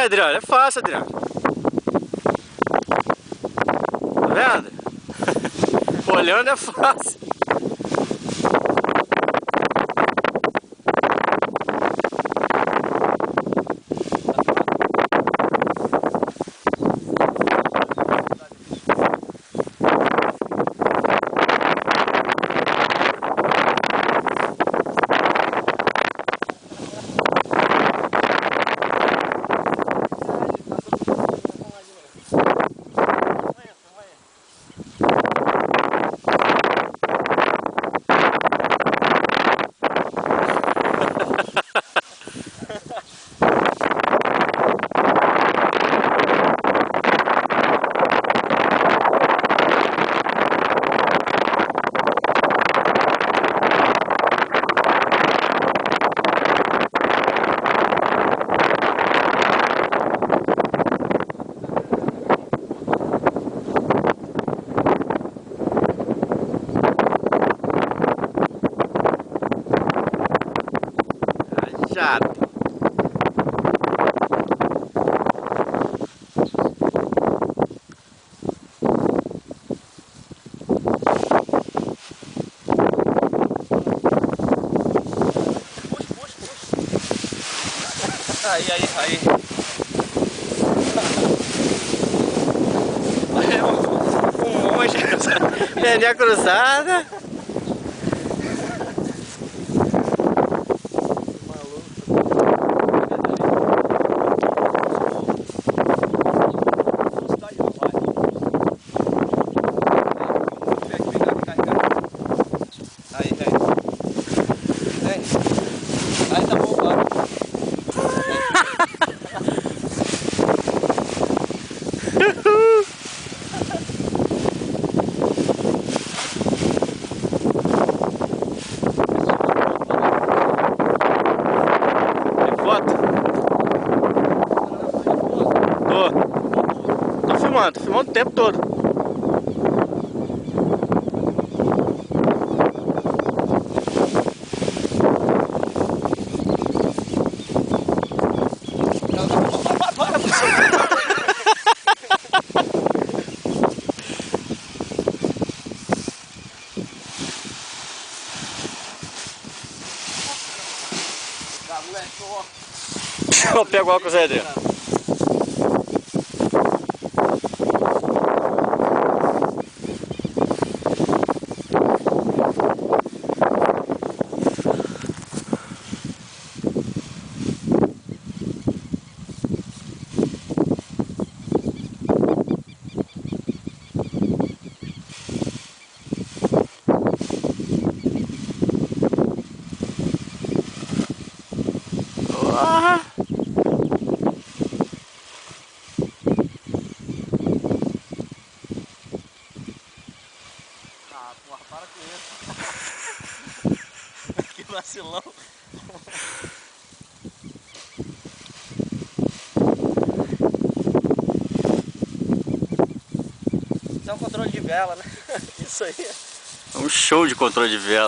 Vai, Adriano, é fácil, Adriano. Tá vendo? Olhando é fácil. Chato. Aí. Aí Um monte. Perninha cruzada. Aí tá bom, claro. Tem foto? Tô filmando o tempo todo. Eu pego o óculos aí, Adriano. Ah, porra, para com isso. Que vacilão. Isso é um controle de vela, né? Isso aí. É um show de controle de vela.